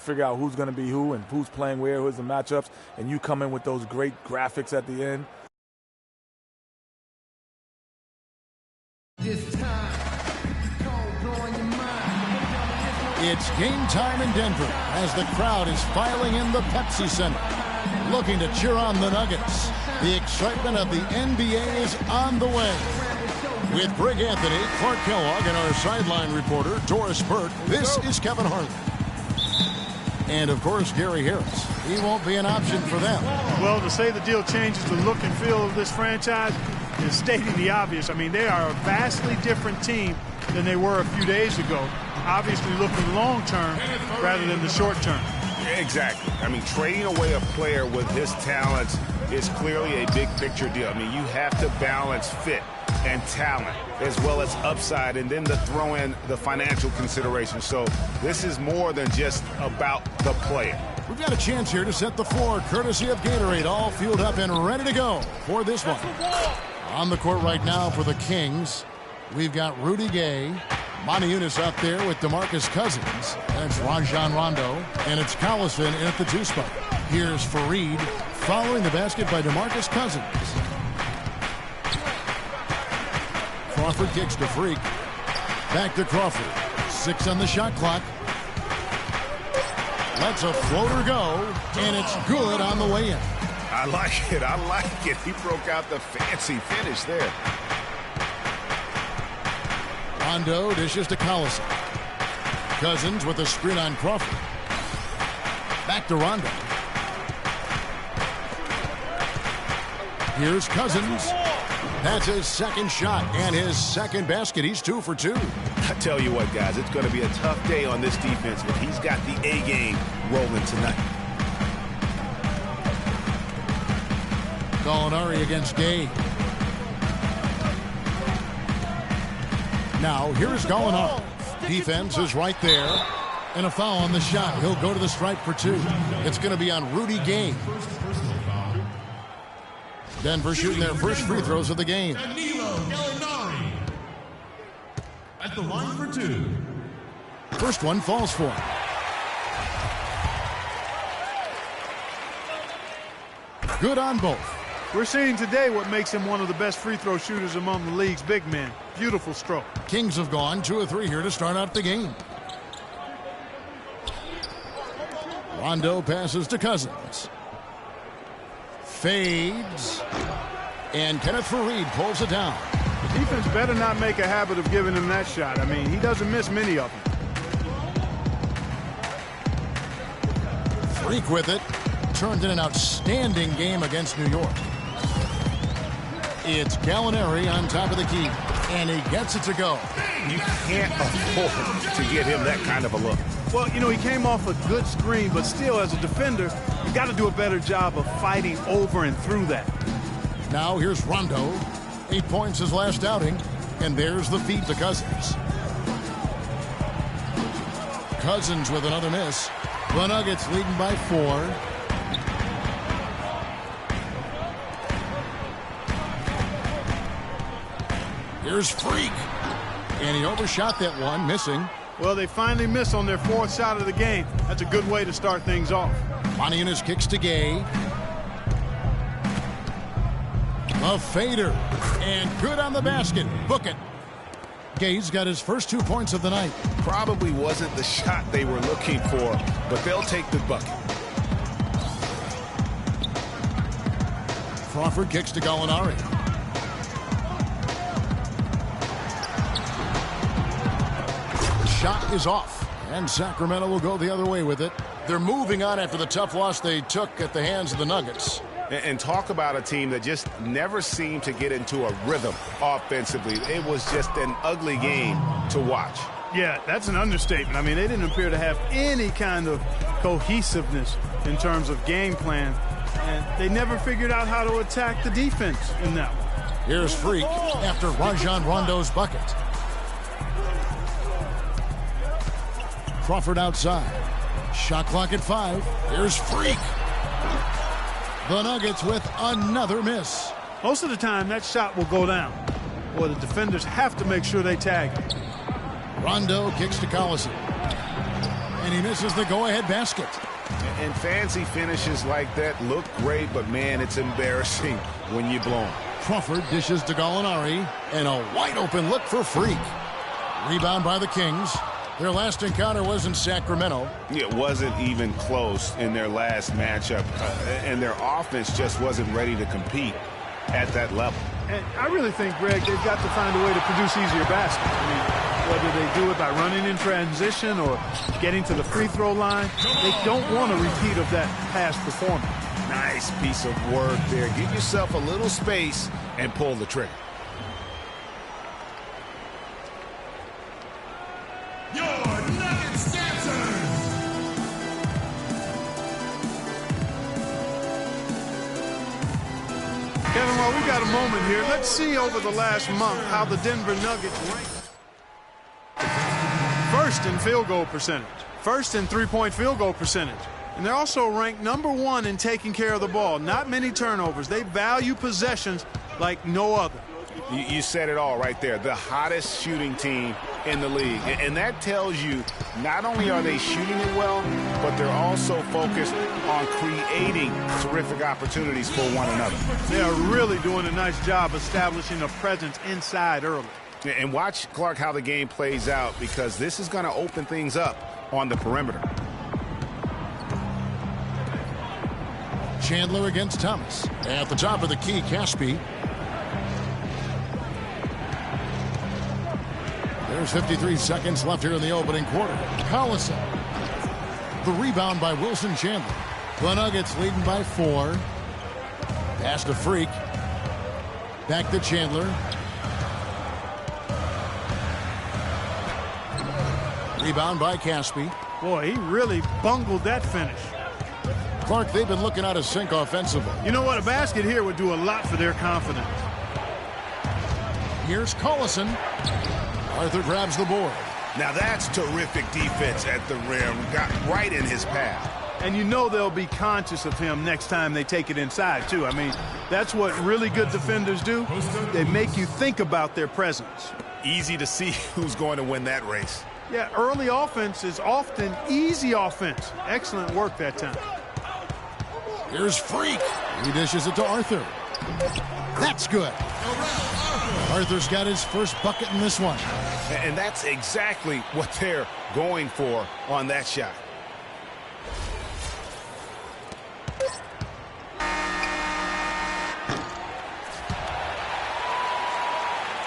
figure out who's going to be who and who's playing where, who's the matchups, and you come in with those great graphics at the end. It's game time in Denver as the crowd is filing in the Pepsi Center, looking to cheer on the Nuggets. The excitement of the NBA is on the way. With Greg Anthony, Clark Kellogg, and our sideline reporter, Doris Burke, this is Kevin Harlan. And, of course, Gary Harris. He won't be an option for them. Well, to say the deal changes the look and feel of this franchise is stating the obvious. I mean, they are a vastly different team than they were a few days ago. Obviously looking long-term rather than the short-term. Exactly. I mean, trading away a player with his talents is clearly a big-picture deal. I mean, you have to balance fit and talent as well as upside, and then to throw in the financial consideration. So this is more than just about the player. We've got a chance here to set the floor, courtesy of Gatorade, all fueled up and ready to go for this one. On the court right now for the Kings, we've got Rudy Gay, Monty Eunice out there with DeMarcus Cousins. That's Rajon Rondo, and it's Collison in at the 2 spot. Here's Fareed following the basket by DeMarcus Cousins. Crawford kicks to Freak. Back to Crawford. 6 on the shot clock. Lets a floater go, and it's good on the way in. I like it. I like it. He broke out the fancy finish there. Rondo dishes to Collison. Cousins with a screen on Crawford. Back to Rondo. Here's Cousins. That's his second shot and his second basket. He's 2 for 2. I tell you what, guys, it's going to be a tough day on this defense, but he's got the A game rolling tonight. Gallinari against Gay. Now, here's Gallinari. Defense is right there. And a foul on the shot. He'll go to the stripe for 2. It's going to be on Rudy Gay. Denver shooting their first free throws of the game. Danilo Gallinari at the line for 2. First one falls for him. Good on both. We're seeing today what makes him one of the best free throw shooters among the league's big men. Beautiful stroke. Kings have gone 2 of 3 here to start out the game. Rondo passes to Cousins. Fades. And Kenneth Fareed pulls it down. The defense better not make a habit of giving him that shot. I mean, he doesn't miss many of them. Freak with it. Turned in an outstanding game against New York. It's Gallinari on top of the key. And he gets it to go. You can't afford to get him that kind of a look. Well, you know, he came off a good screen, but still, as a defender, you got to do a better job of fighting over and through that. Now here's Rondo. 8 points his last outing. And there's the feed to Cousins. Cousins with another miss. The Nuggets leading by 4. Here's Freak. And he overshot that one, missing. Well, they finally miss on their 4th shot of the game. That's a good way to start things off. Monty Eunice kicks to Gay. A fader. And good on the basket. Book it. Gay's got his first 2 points of the night. Probably wasn't the shot they were looking for, but they'll take the bucket. Crawford kicks to Gallinari. Shot is off, and Sacramento will go the other way with it. They're moving on after the tough loss they took at the hands of the Nuggets. And talk about a team that just never seemed to get into a rhythm offensively. It was just an ugly game to watch. Yeah, that's an understatement. I mean, they didn't appear to have any kind of cohesiveness in terms of game plan, and they never figured out how to attack the defense in that one. Here's Freak after Rajon Rondo's bucket. Crawford outside. Shot clock at 5. Here's Freak. The Nuggets with another miss. Most of the time, that shot will go down. Boy, the defenders have to make sure they tag him. Rondo kicks to Collison. And he misses the go-ahead basket. And fancy finishes like that look great, but, man, it's embarrassing when you blow them. Crawford dishes to Gallinari, and a wide-open look for Freak. Rebound by the Kings. Their last encounter was in Sacramento. It wasn't even close in their last matchup, and their offense just wasn't ready to compete at that level. And I really think, Greg, they've got to find a way to produce easier baskets. I mean, whether they do it by running in transition or getting to the free throw line, they don't want a repeat of that past performance. Nice piece of work there. Give yourself a little space and pull the trigger. Your Nuggets dancers. Kevin, while we got a moment here, let's see over the last month how the Denver Nuggets rank. First in field goal percentage, first in three-point field goal percentage. And they're also ranked #1 in taking care of the ball. Not many turnovers. They value possessions like no other. You said it all right there. The hottest shooting team in the league. And that tells you not only are they shooting it well, but they're also focused on creating terrific opportunities for one another. They are really doing a nice job establishing a presence inside early. And watch, Clark, how the game plays out, because this is going to open things up on the perimeter. Chandler against Thomas. At the top of the key, Caspi. There's 53 seconds left here in the opening quarter. Collison. The rebound by Wilson Chandler. The Nuggets leading by 4. Pass to Freak. Back to Chandler. Rebound by Caspi. Boy, he really bungled that finish. Clark, they've been looking out of sync offensively. You know what? A basket here would do a lot for their confidence. Here's Collison. Arthur grabs the board. Now that's terrific defense at the rim. Got right in his path. And you know they'll be conscious of him next time they take it inside, too. I mean, that's what really good defenders do. They make you think about their presence. Easy to see who's going to win that race. Yeah, early offense is often easy offense. Excellent work that time. Here's Freak. He dishes it to Arthur. That's good. Arthur's got his first bucket in this one. And that's exactly what they're going for on that shot.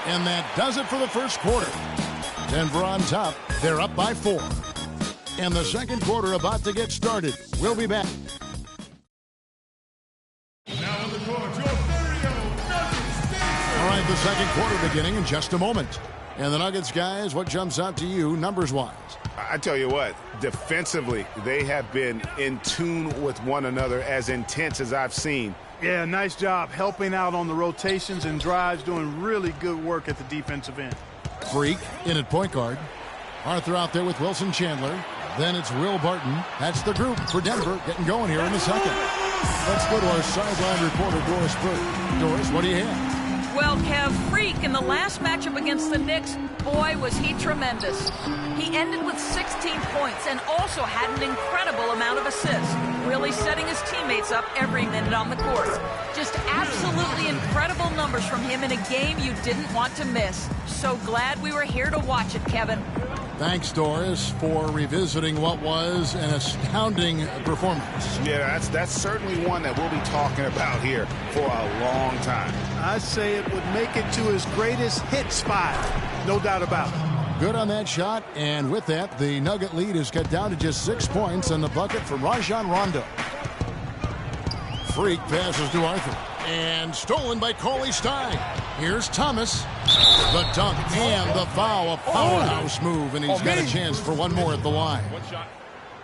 And that does it for the first quarter. Denver on top. They're up by 4. And the second quarter about to get started. We'll be back. Now in the court, your Stereo Nuggets dancers. All right, the second quarter beginning in just a moment. And the Nuggets, guys, what jumps out to you numbers-wise? I tell you what, defensively, they have been in tune with one another, as intense as I've seen. Yeah, nice job helping out on the rotations and drives, doing really good work at the defensive end. Freak in at point guard. Arthur out there with Wilson Chandler. Then it's Will Barton. That's the group for Denver getting going here in the second. Let's go to our sideline reporter, Doris Burke. Doris, what do you have? Well, Kev, Freak in the last matchup against the Knicks, boy, was he tremendous. He ended with 16 points and also had an incredible amount of assists, really setting his teammates up every minute on the court. Just absolutely incredible numbers from him in a game you didn't want to miss. So glad we were here to watch it, Kevin. Thanks, Doris, for revisiting what was an astounding performance. Yeah, that's certainly one that we'll be talking about here for a long time. I'd say it would make it to his greatest hit spot. No doubt about it. Good on that shot, and with that, the Nugget lead is cut down to just 6 points and the bucket from Rajon Rondo. Freak passes to Arthur, and stolen by Cauley Stein. Here's Thomas. The dunk and the foul, a powerhouse move, and he's got a chance for one more at the line.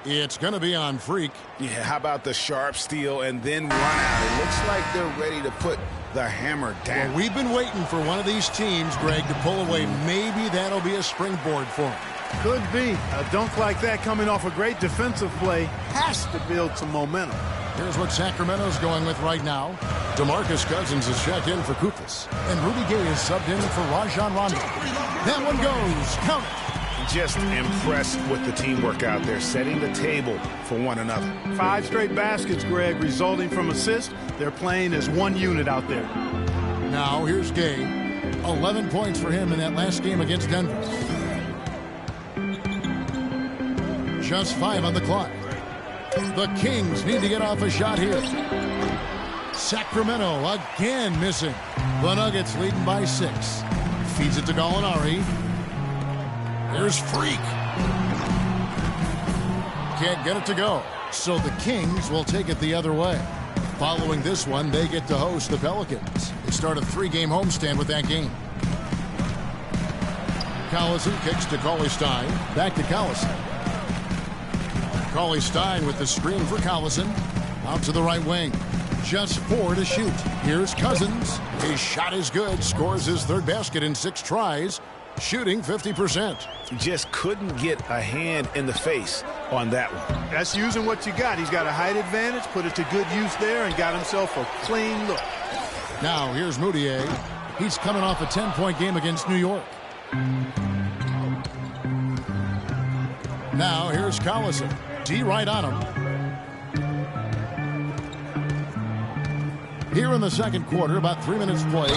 It's going to be on Freak. Yeah, how about the sharp steal and then run out? It looks like they're ready to put the hammer down. Well, we've been waiting for one of these teams, Greg, to pull away. Maybe that'll be a springboard for him. Could be. A dunk like that coming off a great defensive play has to build some momentum. Here's what Sacramento's going with right now. DeMarcus Cousins is checked in for Koufos. And Rudy Gay is subbed in for Rajon Rondo. That one goes. Count it. Just impressed with the teamwork out there, setting the table for one another. 5 straight baskets, Greg, resulting from assists. They're playing as one unit out there. Now here's Gay. 11 points for him in that last game against Denver. Just 5 on the clock. The Kings need to get off a shot here. Sacramento again missing. The Nuggets leading by 6. Feeds it to Gallinari. Here's Freak. Can't get it to go. So the Kings will take it the other way. Following this one, they get to host the Pelicans. They start a 3-game homestand with that game. Collison kicks to Cauley-Stein. Back to Collison. Cauley-Stein with the screen for Collison. Out to the right wing. Just 4 to shoot. Here's Cousins. His shot is good. Scores his 3rd basket in 6 tries. Shooting 50%. Just couldn't get a hand in the face on that one. That's using what you got. He's got a height advantage, put it to good use there, and got himself a clean look. Now here's Moutier. He's coming off a 10-point game against New York. Now here's Collison. D right on him. Here in the second quarter, about 3 minutes played.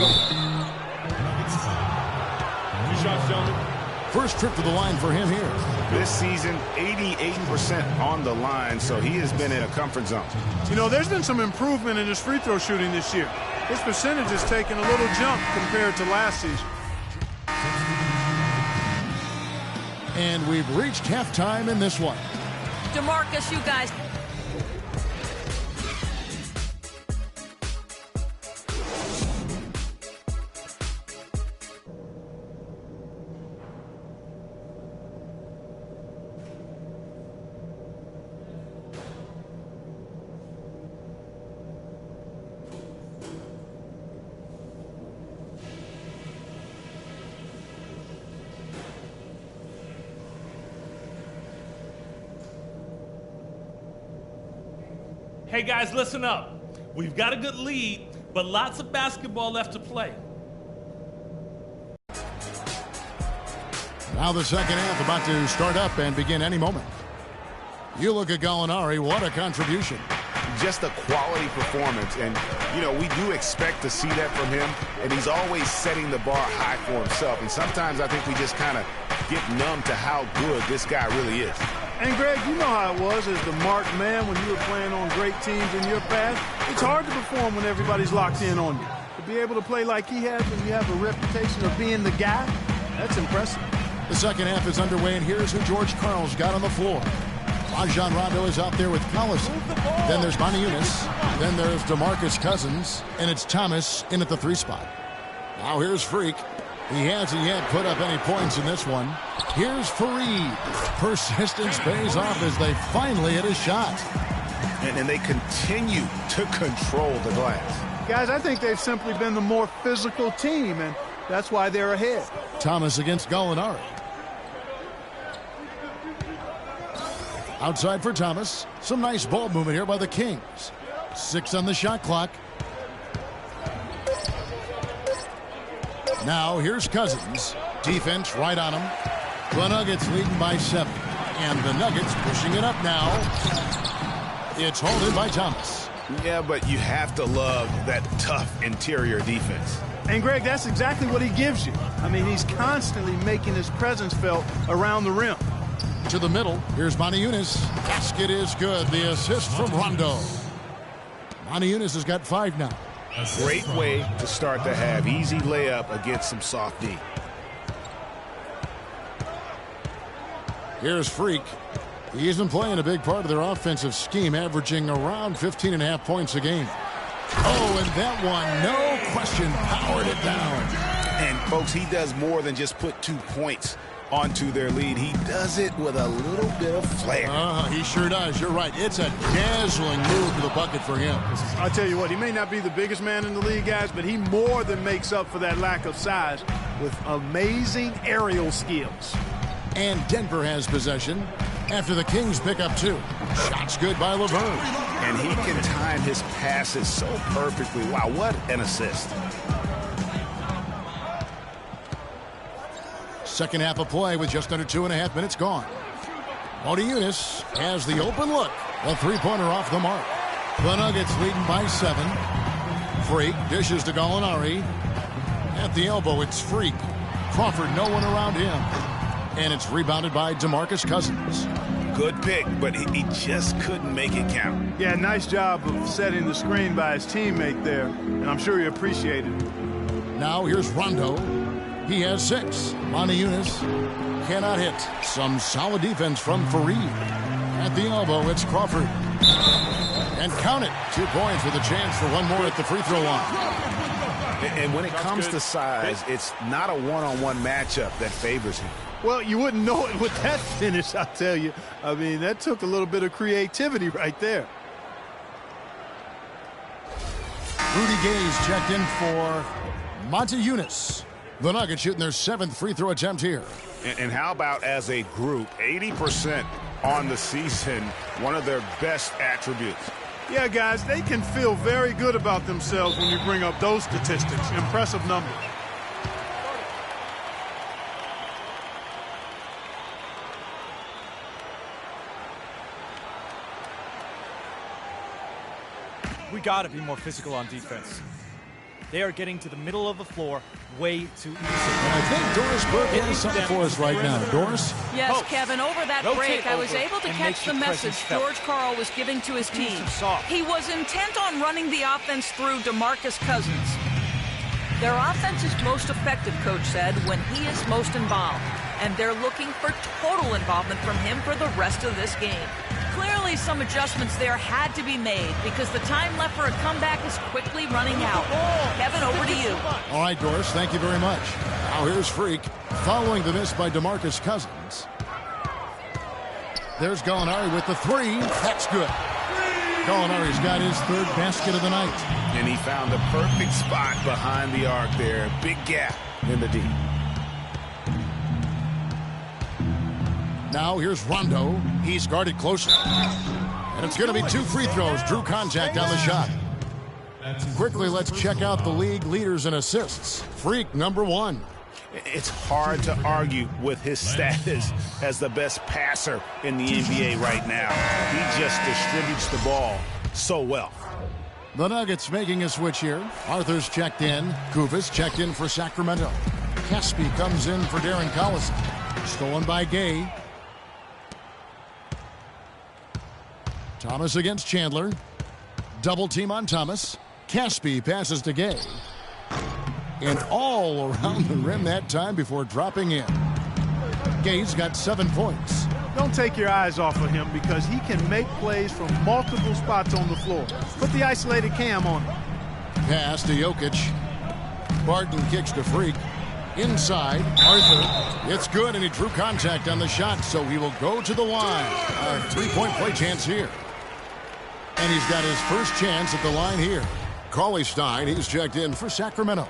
First trip to the line for him here. This season, 88% on the line, so he has been in a comfort zone. You know, there's been some improvement in his free throw shooting this year. His percentage has taken a little jump compared to last season. And we've reached halftime in this one. DeMarcus, you guys. Hey guys, listen up. We've got a good lead, but lots of basketball left to play. Now the second half about to start up and begin any moment. You look at Gallinari, what a contribution. Just a quality performance, and you know, we do expect to see that from him, and he's always setting the bar high for himself, and sometimes I think we just kind of get numb to how good this guy really is. And Greg, you know how it was as the marked man when you were playing on great teams in your past. It's hard to perform when everybody's locked in on you. To be able to play like he has when you have a reputation of being the guy, that's impressive. The second half is underway, and here's who George Karl's got on the floor. Rajon Rondo is out there with Collison. Then there's Motiejunas. Then there's DeMarcus Cousins. And it's Thomas in at the 3 spot. Now here's Freak. He hasn't yet put up any points in this one. Here's Fareed. Persistence pays off as they finally hit a shot. And they continue to control the glass. Guys, I think they've simply been the more physical team, and that's why they're ahead. Thomas against Gallinari. Outside for Thomas. Some nice ball movement here by the Kings. 6 on the shot clock. Now here's Cousins. Defense right on him. The Nuggets leading by 7. And the Nuggets pushing it up now. It's holded by Thomas. Yeah, but you have to love that tough interior defense. And Greg, that's exactly what he gives you. I mean, he's constantly making his presence felt around the rim. To the middle. Here's Motiejunas. Basket is good. The assist from Rondo. Motiejunas has got 5 now. Great way to start the half. Easy layup against some soft D. Here's Freak. He isn't playing a big part of their offensive scheme, averaging around 15.5 points a game. Oh, and that one, no question, powered it down. And, folks, he does more than just put 2 points onto their lead. He does it with a little bit of flair. He sure does. You're right. It's a dazzling move to the bucket for him. I'll tell you what, he may not be the biggest man in the league, guys, but he more than makes up for that lack of size with amazing aerial skills. And Denver has possession after the Kings pick up 2. Shots good by Laverne. And he can time his passes so perfectly. Wow, what an assist. Second half of play with just under 2.5 minutes gone. Motiejunas has the open look. A three-pointer off the mark. The Nuggets leading by 7. Freak dishes to Gallinari. At the elbow, it's Freak. Crawford, no one around him. And it's rebounded by DeMarcus Cousins. Good pick, but he just couldn't make it count. Yeah, nice job of setting the screen by his teammate there, and I'm sure he appreciated it. Now here's Rondo. He has 6. Motiejunas cannot hit. Some solid defense from Fareed. At the elbow, it's Crawford. And count it. 2 points with a chance for one more at the free throw line. And when it comes to size, it's not a one-on-one matchup that favors him. Well, you wouldn't know it with that finish, I'll tell you. I mean, that took a little bit of creativity right there. Rudy Gay's checked in for Motiejunas. The Nuggets shooting their 7th free throw attempt here. And how about as a group, 80% on the season, one of their best attributes. Yeah, guys, they can feel very good about themselves when you bring up those statistics. Impressive numbers. We got to be more physical on defense. They are getting to the middle of the floor way too easy. And I think Doris Burke has something for us right now. Doris? Yes, Post. Kevin, over that break, I was able to catch the message George Karl was giving to his team. He was intent on running the offense through DeMarcus Cousins. Their offense is most effective, Coach said, when he is most involved. And they're looking for total involvement from him for the rest of this game. Clearly, some adjustments there had to be made because the time left for a comeback is quickly running out. Kevin, over to you. All right, Doris, thank you very much. Now here's Freak, following the miss by DeMarcus Cousins. There's Gallinari with the 3. That's good. Gallinari's got his 3rd basket of the night. And he found the perfect spot behind the arc there. Big gap in the D. Now here's Rondo. He's guarded closely. And it's going to be 2 free throws. Drew contact on the shot. Quickly, let's check out the league leaders in assists. Freak, number 1. It's hard to argue with his status as the best passer in the NBA right now. He just distributes the ball so well. The Nuggets making a switch here. Arthur's checked in. Kufis checked in for Sacramento. Caspi comes in for Darren Collison. Stolen by Gay. Thomas against Chandler. Double team on Thomas. Caspi passes to Gay. And all around the rim that time before dropping in. Gay's got 7 points. Don't take your eyes off of him because he can make plays from multiple spots on the floor. Put the isolated cam on him. Pass to Jokic. Barton kicks to Freak. Inside, Arthur. It's good, and he drew contact on the shot, so he will go to the line. A 3-point play chance here. And he's got his first chance at the line here. Cauley Stein, he's checked in for Sacramento.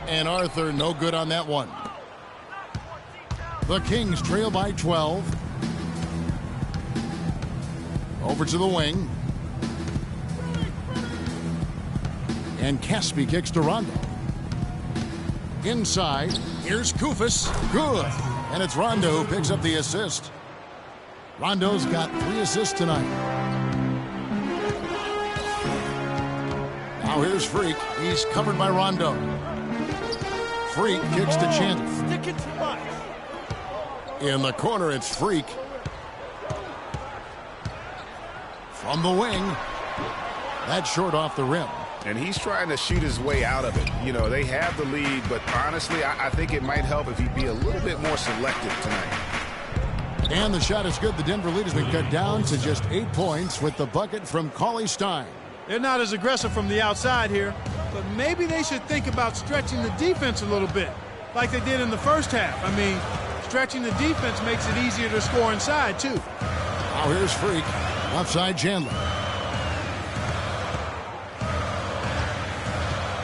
And Arthur, no good on that one. The Kings trail by 12. Over to the wing. And Caspi kicks to Rondo. Inside, here's Kufis. Good. And it's Rondo who picks up the assist. Rondo's got 3 assists tonight. Now here's Freak. He's covered by Rondo. Freak kicks to Chandler. In the corner, it's Freak. From the wing. That's short off the rim. And he's trying to shoot his way out of it. You know, they have the lead, but honestly, I think it might help if he'd be a little bit more selective tonight. And the shot is good. The Denver lead has been cut down to just 8 points with the bucket from Cauley Stein. They're not as aggressive from the outside here, but maybe they should think about stretching the defense a little bit, like they did in the first half. I mean, stretching the defense makes it easier to score inside, too. Now here's Freak. Left side, Chandler.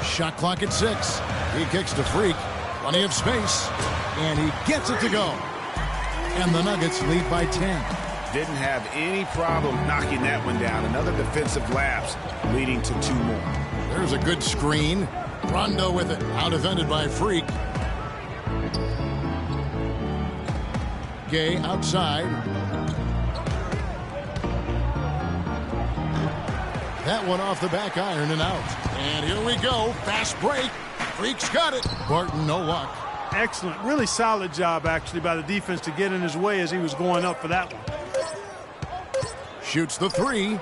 Shot clock at 6. He kicks to Freak. Plenty of space. And he gets it to go. And the Nuggets lead by 10. Didn't have any problem knocking that one down. Another defensive lapse leading to 2 more. There's a good screen. Rondo with it. Out defended by Freak. Gay outside. That one off the back iron and out. And here we go. Fast break. Freak's got it. Barton, no luck. Excellent. Really solid job, actually, by the defense to get in his way as he was going up for that one. Shoots the three.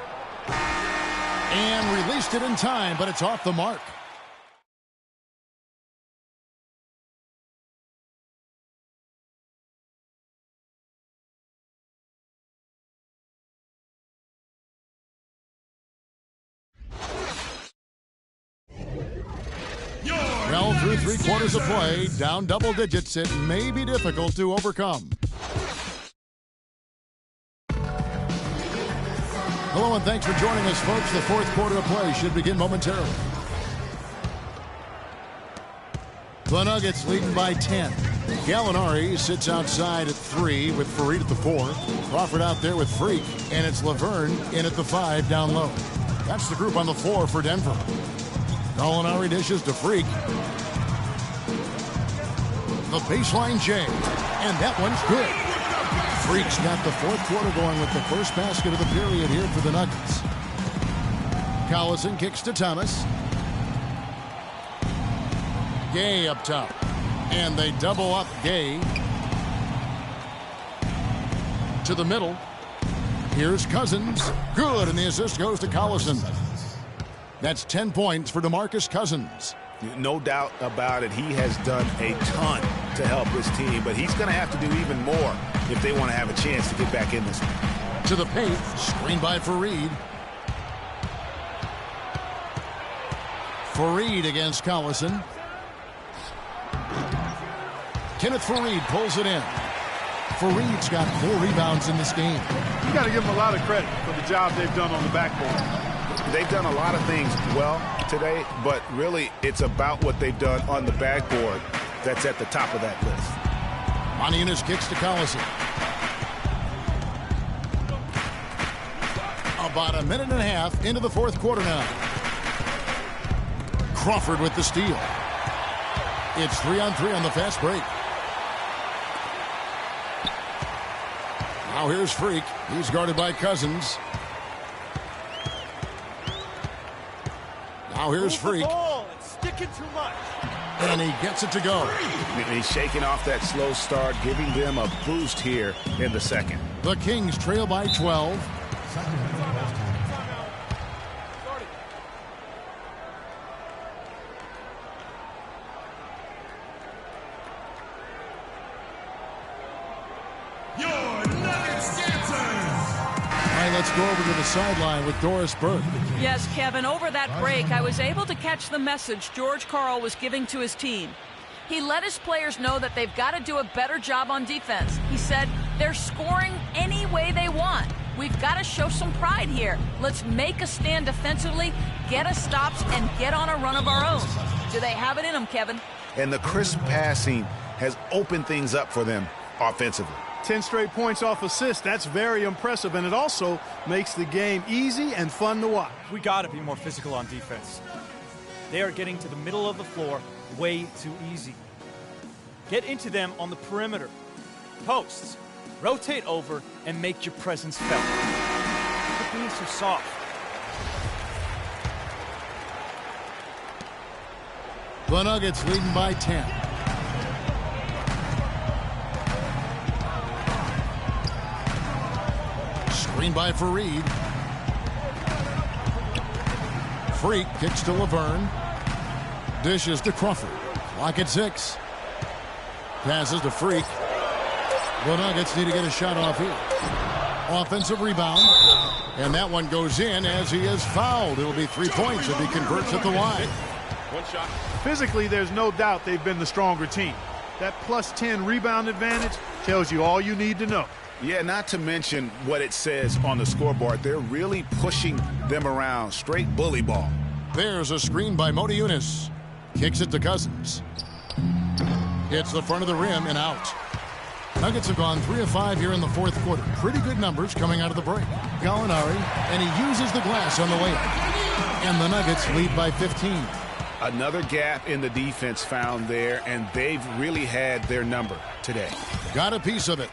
And released it in time, but it's off the mark. Well, through 3 quarters of play, down double digits, it may be difficult to overcome. Hello and thanks for joining us, folks. The 4th quarter of play should begin momentarily. The Nuggets leading by 10. Gallinari sits outside at 3 with Fareed at the 4. Crawford out there with Freak. And it's Laverne in at the 5 down low. That's the group on the floor for Denver. Gallinari dishes to Freak. The baseline J. And that one's good. Freak's got the 4th quarter going with the first basket of the period here for the Nuggets. Collison kicks to Thomas. Gay up top. And they double up Gay. To the middle. Here's Cousins. Good, and the assist goes to Collison. That's 10 points for DeMarcus Cousins. No doubt about it. He has done a ton to help his team, but he's going to have to do even more if they want to have a chance to get back in this one. To the paint. Screen by Fareed. Fareed against Collison. Kenneth Fareed pulls it in. Fareed's got 4 rebounds in this game. You got to give them a lot of credit for the job they've done on the backboard. They've done a lot of things well today, but really it's about what they've done on the backboard that's at the top of that list. Moniunas kicks to Collison. About a minute and a half into the 4th quarter now. Crawford with the steal. It's 3-on-3 on the fast break. Now here's Freak. He's guarded by Cousins. Now here's Freak. It's sticking too much. And he gets it to go. He's shaking off that slow start, giving them a boost here in the second. The Kings trail by 12. Let's go over to the sideline with Doris Burke. Yes, Kevin, over that break, I was able to catch the message George Karl was giving to his team. He let his players know that they've got to do a better job on defense. He said, they're scoring any way they want. We've got to show some pride here. Let's make a stand defensively, get us stops, and get on a run of our own. Do they have it in them, Kevin? And the crisp passing has opened things up for them offensively. 10 straight points off assists. That's very impressive, and it also makes the game easy and fun to watch. We got to be more physical on defense. They are getting to the middle of the floor way too easy. Get into them on the perimeter. Posts. Rotate over and make your presence felt. Quit being so soft. The Nuggets leading by 10. Screen by Fareed. Freak kicks to Laverne. Dishes to Crawford. Clock at 6. Passes to Freak. The Nuggets need to get a shot off here. Offensive rebound. And that one goes in as he is fouled. It'll be 3 points if he converts at the line. One shot. Physically, there's no doubt they've been the stronger team. That plus 10 rebound advantage tells you all you need to know. Yeah, not to mention what it says on the scoreboard. They're really pushing them around. Straight bully ball. There's a screen by Moniunas. Kicks it to Cousins. Hits the front of the rim and out. Nuggets have gone 3 of 5 here in the 4th quarter. Pretty good numbers coming out of the break. Gallinari, and he uses the glass on the layup. And the Nuggets lead by 15. Another gap in the defense found there, and they've really had their number today. Got a piece of it.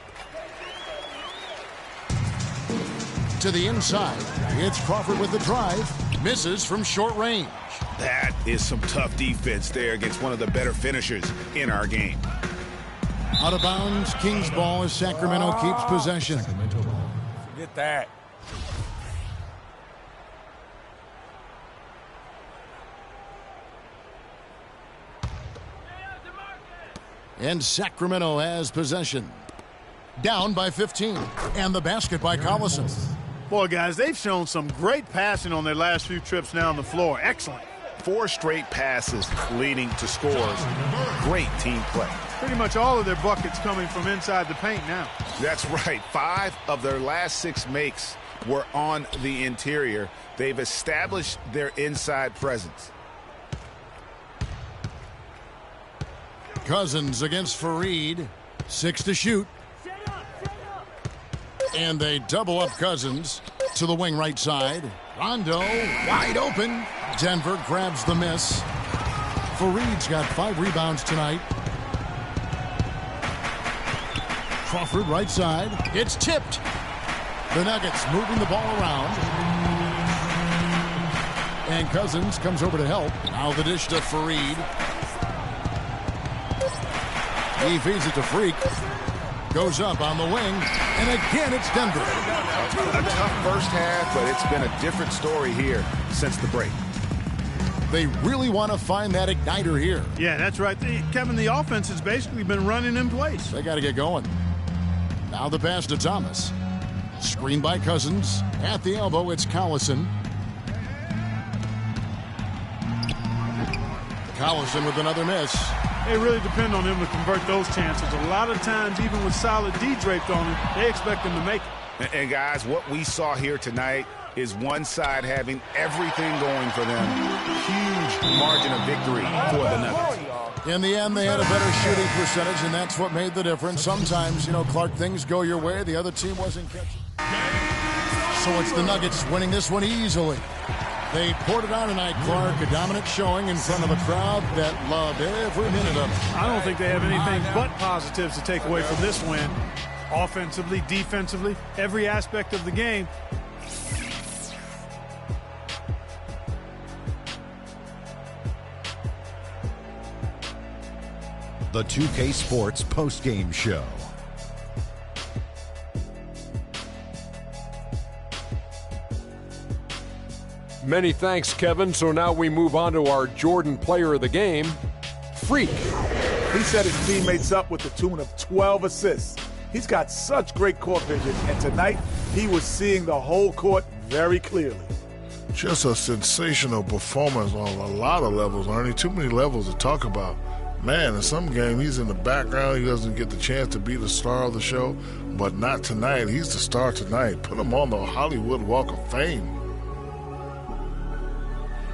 To the inside. It's Crawford with the drive. Misses from short range. That is some tough defense there against one of the better finishers in our game. Out of bounds. Kings ball as Sacramento keeps possession. Forget that. And Sacramento has possession. Down by 15. And the basket by Collison. Boy, guys, they've shown some great passing on their last few trips down the floor. Excellent. 4 straight passes leading to scores. Great team play. Pretty much all of their buckets coming from inside the paint now. That's right. 5 of their last 6 makes were on the interior. They've established their inside presence. Cousins against Fareed. 6 to shoot. And they double up Cousins to the wing right side. Rondo wide open. Denver grabs the miss. Fareed's got 5 rebounds tonight. Crawford right side. It's tipped. The Nuggets moving the ball around. And Cousins comes over to help. Now the dish to Fareed. He feeds it to Freak. Goes up on the wing. And again, it's Denver. A tough first half, but it's been a different story here since the break. They really want to find that igniter here. Yeah, that's right. Kevin, the offense has basically been running in place. They got to get going. Now the pass to Thomas. Screen by Cousins. At the elbow, it's Collison. Collison with another miss. They really depend on him to convert those chances. A lot of times, even with solid D draped on him, they expect him to make it. And guys, what we saw here tonight is one side having everything going for them. Huge margin of victory for the Nuggets. In the end, they had a better shooting percentage, and that's what made the difference. Sometimes, Clark, things go your way. The other team wasn't catching. So it's the Nuggets winning this one easily. They poured it on tonight, Clark. A dominant showing in front of a crowd that loved every minute of it. I don't think they have anything but positives to take away from this win. Offensively, defensively, every aspect of the game. The 2K Sports postgame show. Many thanks, Kevin. So now we move on to our Jordan player of the game, Freak. He set his teammates up with the tune of 12 assists. He's got such great court vision, and tonight he was seeing the whole court very clearly. Just a sensational performance on a lot of levels, Ernie. Too many levels to talk about. Man, in some game, he's in the background. He doesn't get the chance to be the star of the show, but not tonight. He's the star tonight. Put him on the Hollywood Walk of Fame.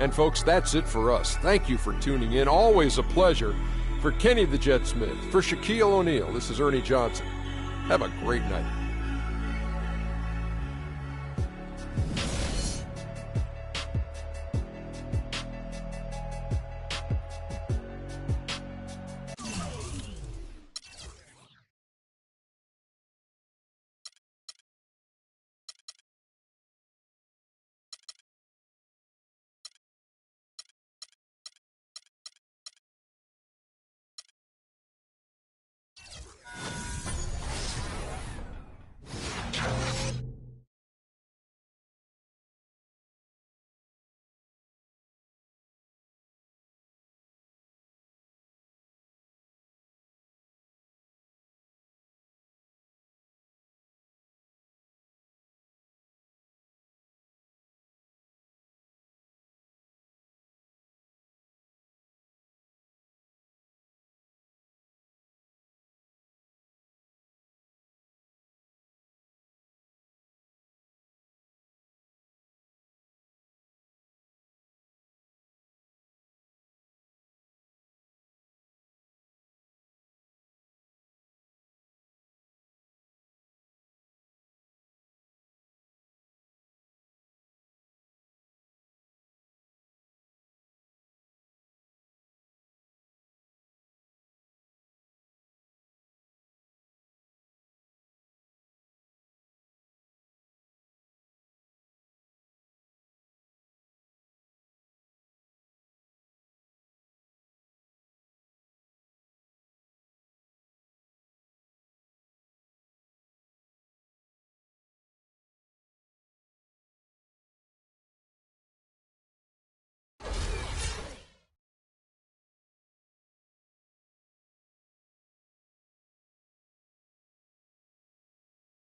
And folks, that's it for us. Thank you for tuning in. Always a pleasure. For Kenny the Jet Smith, for Shaquille O'Neal, this is Ernie Johnson. Have a great night.